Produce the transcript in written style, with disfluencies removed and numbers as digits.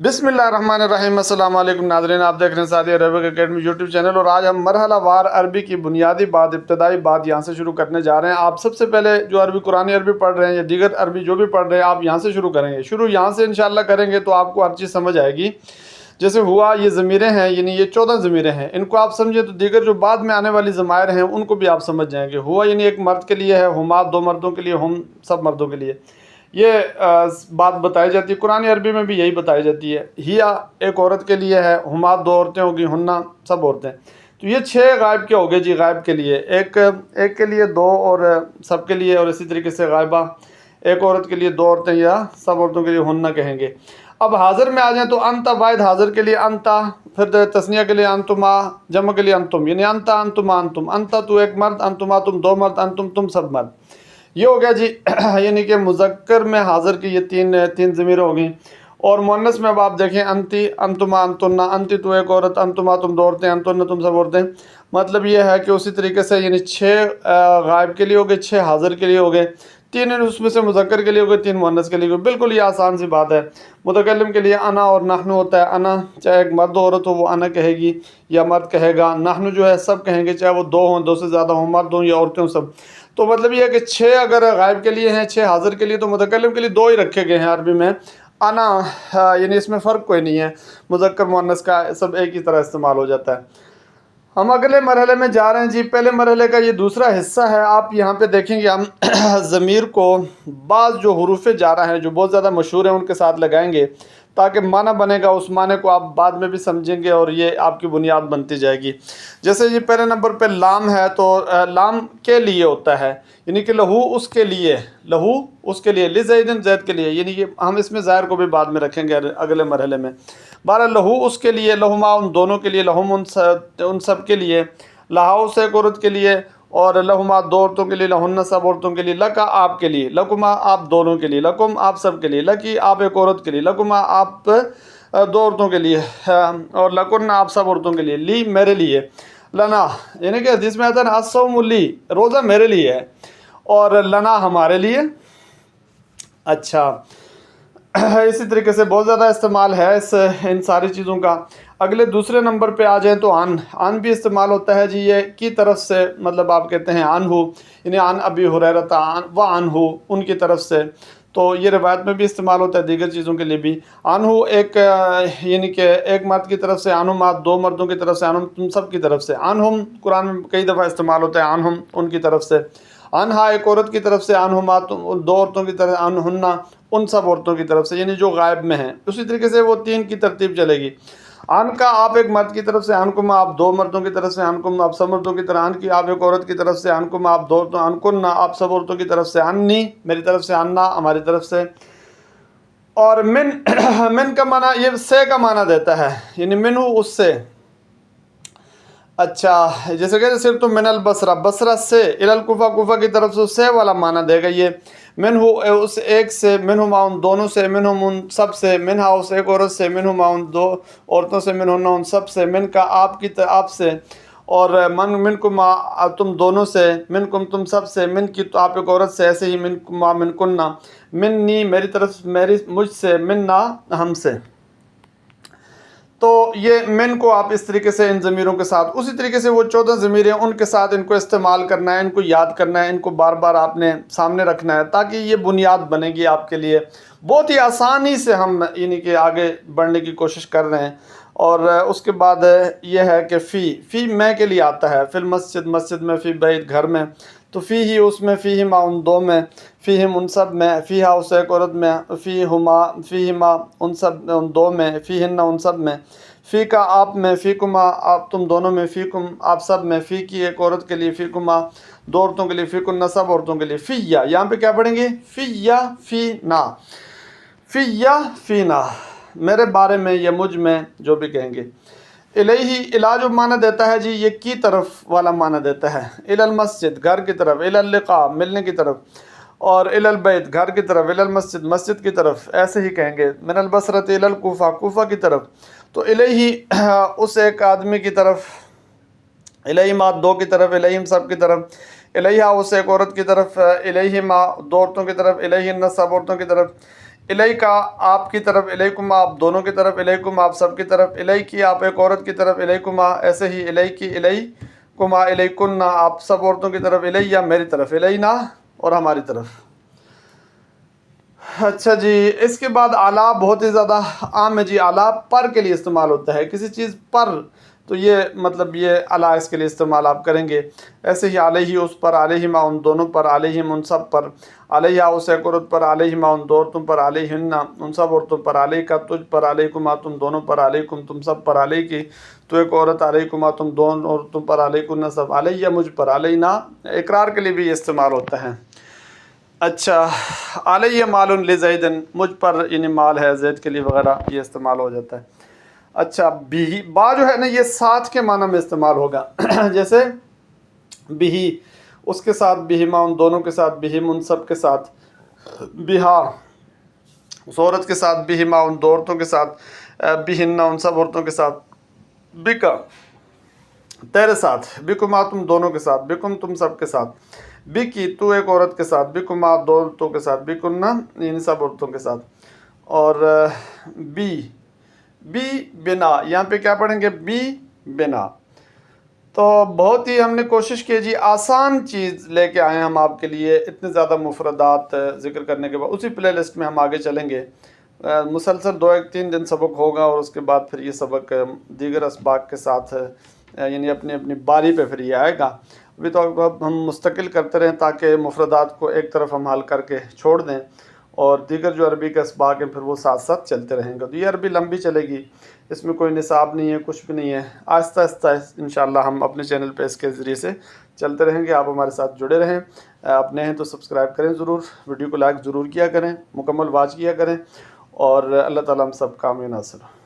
بسم اللہ الرحمن الرحیم۔ السلام علیکم ناظرین، آپ دیکھ رہے ہیں سعودی عربک اکیڈمی یوٹیوب چینل، اور آج ہم مرحلہ وار عربی کی بنیادی بات، ابتدائی بات یہاں سے شروع کرنے جا رہے ہیں۔ آپ سب سے پہلے جو عربی قرآنی عربی پڑھ رہے ہیں یا دیگر عربی جو بھی پڑھ رہے ہیں، آپ یہاں سے شروع کریں گے۔ شروع یہاں سے انشاءاللہ کریں گے تو آپ کو ہر چیز سمجھ آئے گی۔ جیسے ہوا، یہ ضمیریں ہیں، یعنی یہ 14 ضمیریں ہیں، ان کو آپ سمجھیں تو دیگر جو بعد میں آنے والی ضمائر ہیں ان کو بھی آپ سمجھ جائیں گے۔ ہوا یعنی ایک مرد کے لیے ہے، ہما دو مردوں کے لیے، ہم سب مردوں کے لیے یہ بات بتائی جاتی ہے۔ قرآن عربی میں بھی یہی بتائی جاتی ہے۔ ہیا ایک عورت کے لیے ہے، ہما دو عورتیں ہوگی، ہننا سب عورتیں۔ تو یہ 6 غائب کے ہو گئے جی، غائب کے لیے ایک کے لیے 2 اور سب کے لیے، اور اسی طریقے سے غائبہ ایک عورت کے لیے 2 عورتیں یا سب عورتوں کے لیے ہننا کہیں گے۔ اب حاضر میں آ جائیں تو انتا واحد حاضر کے لیے انتا، پھر تثنیہ کے لیے انتما، جمع کے لیے انتم، یعنی انتا انتما انتم، انتا تو ایک مرد، انتما تم 2 مرد، انتم تم سب مرد۔ یہ ہو گیا جی یعنی کہ مذکر میں حاضر کی یہ تین ضمیریں ہو گئیں۔ اور مؤنث میں اب آپ دیکھیں، انتی انتما انتنا، انتی تو ایک عورت، انتما تم 2 عورتیں، انتن تم سب عورتیں۔ مطلب یہ ہے کہ اسی طریقے سے یعنی 6 غائب کے لیے ہو گئے، 6 حاضر کے لیے ہو گئے، 3 اس میں سے مذکر کے لیے ہو گئے، 3 مؤنث کے لیے ہو گئے۔ بالکل یہ آسان سی بات ہے۔ متکلم کے لیے انا اور نحنو ہوتا ہے۔ انا چاہے ایک مرد عورت ہو وہ انا کہے گی یا مرد کہے گا، نحنو جو ہے سب کہیں گے، چاہے وہ 2 ہوں، 2 سے زیادہ ہوں، مرد ہوں یا عورتیں ہوں، سب۔ تو مطلب یہ ہے کہ 6 اگر غائب کے لیے ہیں، 6 حاضر کے لیے، تو متکلم کے لیے 2 ہی رکھے گئے ہیں عربی میں، انا، یعنی اس میں فرق کوئی نہیں ہے، مذکر مؤنث کا سب ایک ہی طرح استعمال ہو جاتا ہے۔ ہم اگلے مرحلے میں جا رہے ہیں جی۔ پہلے مرحلے کا یہ دوسرا حصہ ہے۔ آپ یہاں پہ دیکھیں گے ہم ضمیر کو بعض جو حروف جارہ ہیں جو بہت زیادہ مشہور ہیں ان کے ساتھ لگائیں گے تاکہ معنی بنے گا، اس معنی کو آپ بعد میں بھی سمجھیں گے اور یہ آپ کی بنیاد بنتی جائے گی۔ جیسے یہ پہلے نمبر پہ لام ہے، تو لام کے لیے ہوتا ہے، یعنی کہ لہو اس کے لیے، لہو اس کے لیے، لزیدن زید کے لیے، یعنی کہ ہم اس میں ظاہر کو بھی بعد میں رکھیں گے اگلے مرحلے میں۔ بارہ لہو اس کے لیے، لہما ان دونوں کے لیے، لہم ان سب کے لیے، لہاؤ سے ایک عورت کے لیے، اور لہما 2 عورتوں کے لیے، لہن سب عورتوں کے لیے، لکا آپ کے لیے، لکما آپ دونوں کے لیے، لکم آپ سب کے لیے، لکی آپ ایک عورت کے لیے، لکما آپ 2 عورتوں کے لیے، اور لکن آپ سب عورتوں کے لیے، لی میرے لیے، لنا یعنی کہ حدیث میں آتا ہے نا الصوم لی، روزہ میرے لیے ہے، اور لنا ہمارے لیے۔ اچھا، اسی طریقے سے بہت زیادہ استعمال ہے ان ساری چیزوں کا۔ اگلے دوسرے نمبر پہ آ جائیں تو ان بھی استعمال ہوتا ہے جی، یہ کی طرف سے، مطلب آپ کہتے ہیں عنہ، یعنی عن ابی ہریرہ و عنہ، ان کی طرف سے، تو یہ روایت میں بھی استعمال ہوتا ہے، دیگر چیزوں کے لیے بھی۔ عنہ ایک یعنی کہ ایک مرد کی طرف سے، عنہم 2 مردوں کی طرف سے، عنہم تم سب کی طرف سے۔ عنہم قرآن میں کئی دفعہ استعمال ہوتا ہے، عنہم ان کی طرف سے، عنہا ایک عورت کی طرف سے، عنہما 2 عورتوں کی طرف، عنہنہ ان سب عورتوں کی طرف سے، یعنی جو غائب میں ہیں۔ اسی طریقے سے وہ 3 کی ترتیب چلے گی۔ ان کا آپ ایک مرد کی طرف سے، انکم آپ 2 مردوں کی طرف سے، انکم آپ سب مردوں کی طرف، ان کی آپ ایک عورت کی طرف سے، انکم آپ 2 عورتوں، انکن آپ سب عورتوں کی طرف سے، انی میری طرف سے، انا ہماری طرف سے۔ اور من من کا معنی یہ سے کا معنی دیتا ہے، یعنی منہ اس سے۔ اچھا، جیسے کہ صرف تو من البصرہ، بصرہ سے، الی الکوفہ کوفہ کی طرف سے والا معنی دے گا یہ۔ منہ اس ایک سے، منہما ان دونوں سے، منہم ان سب سے، منہا اس ایک عورت سے، منہما ان 2 عورتوں سے، منہن ان سب سے، من کا آپ کی آپ سے، اور منکما تم دونوں سے، منکم تم سب سے، من کی تو آپ ایک عورت سے، ایسے ہی منکما منکننا، منی میری طرف، میری مجھ سے، مننا ہم سے۔ تو یہ من کو آپ اس طریقے سے ان ضمیروں کے ساتھ، اسی طریقے سے وہ 14 ضمیریں ان کے ساتھ ان کو استعمال کرنا ہے، ان کو یاد کرنا ہے، ان کو بار بار آپ نے سامنے رکھنا ہے تاکہ یہ بنیاد بنے گی آپ کے لیے۔ بہت ہی آسانی سے ہم یعنی کہ آگے بڑھنے کی کوشش کر رہے ہیں۔ اور اس کے بعد یہ ہے کہ فی میں کے لیے آتا ہے، فی المسجد مسجد میں، فی بیت گھر میں، تو فی ہی اس میں، فی ہما ان 2 میں، فیہم ان سب میں، فیہا اس ایک عورت میں، فیہما فیہما ان سب ان 2 میں، فیہن ان سب میں، فی کا آپ میں، فیکما آپ تم دونوں میں، فیکم آپ سب میں، فی کی ایک عورت کے لیے، فیکما 2 عورتوں کے لیے، فیکن سب عورتوں کے لیے۔ فی یا یہاں پہ کیا پڑھیں گے؟ فی یا فی نا، فی یا فی نا، میرے بارے میں یا مجھ میں، جو بھی کہیں گے۔ الیہ الا جو معنی دیتا ہے جی، یہ کی طرف والا معنی دیتا ہے، الی المسجد گھر کی طرف، الی اللقاء ملنے کی طرف، اور الی البیت گھر کی طرف، الی المسجد مسجد کی طرف، ایسے ہی کہیں گے۔ من البصرۃ الی الکوفہ کوفہ کی طرف، تو الیہ اس ایک آدمی کی طرف، الیہما 2 کی طرف، الیہم سب کی طرف، الیہا اس ایک عورت کی طرف، الیہما 2 عورتوں کی طرف، الیہن سب عورتوں کی طرف، الیہ کا آپ کی طرف، الیکما آپ دونوں کی طرف، الیکم آپ سب کی طرف، الیہ کی آپ ایک عورت کی طرف، الیکما ایسے ہی الیہ کی، الیکما الیکن آپ سب عورتوں کی طرف، الیہ میری طرف، الینا اور ہماری طرف۔ اچھا جی، اس کے بعد اعلیٰ بہت ہی زیادہ عام ہے جی، اعلیٰ پر کے لیے استعمال ہوتا ہے، کسی چیز پر، تو یہ مطلب یہ اعلیٰ اس کے لیے استعمال آپ کریں گے۔ ایسے ہی علیہ اس پر، علیہما ان دونوں پر، علیہم ان سب پر، علیہ اس ایک عورت پر، علیہما ان دو عورتوں پر، علیہن ان سب عورتوں پر، علیہ کا تجھ پر، علیکما تم دونوں پر، علیکم تم سب پر، علیہ کی تو ایک عورت، علیکما تم دونوں عورتوں پر، علیکن سب، علیہ مجھ پر، علینا اقرار کے لیے بھی یہ استعمال ہوتا ہے۔ اچھا، علیہ مال لزید مجھ پر یعنی مال ہے زید کے لیے وغیرہ، یہ استعمال ہو جاتا ہے۔ اچھا، بھی با جو ہے نا یہ ساتھ کے معنی میں استعمال ہوگا جیسے بھی اس کے ساتھ، بہما ان دونوں کے ساتھ، بہم ان سب کے ساتھ، بہا اس عورت کے ساتھ، بہما ان دو عورتوں کے ساتھ، بہن ان سب عورتوں کے ساتھ، بکا تیرے ساتھ، بکما تم دونوں کے ساتھ، بکم تم سب کے ساتھ، بکی تو ایک عورت کے ساتھ، بکما دو عورتوں کے ساتھ، بکننا ان سب عورتوں کے ساتھ، اور بی بنا یہاں پہ کیا پڑھیں گے، بی بنا۔ تو بہت ہی ہم نے کوشش کی جی آسان چیز لے کے آئے ہیں ہم آپ کے لیے، اتنے زیادہ مفردات ذکر کرنے کے بعد اسی پلے لسٹ میں ہم آگے چلیں گے، مسلسل 2-3 دن سبق ہوگا، اور اس کے بعد پھر یہ سبق دیگر اسباق کے ساتھ یعنی اپنی اپنی باری پہ پھر یہ آئے گا۔ ابھی تو اب ہم مستقل کرتے رہیں تاکہ مفردات کو ایک طرف ہم حل کر کے چھوڑ دیں، اور دیگر جو عربی کے اسباق ہیں پھر وہ ساتھ ساتھ چلتے رہیں گے۔ تو یہ عربی لمبی چلے گی، اس میں کوئی نصاب نہیں ہے، کچھ بھی نہیں ہے، آہستہ آہستہ انشاءاللہ ہم اپنے چینل پہ اس کے ذریعے سے چلتے رہیں گے۔ آپ ہمارے ساتھ جڑے رہیں، آپ نئے ہیں تو سبسکرائب کریں ضرور، ویڈیو کو لائک ضرور کیا کریں، مکمل واچ کیا کریں، اور اللہ تعالیٰ ہم سب کامیاب ناصر ہو۔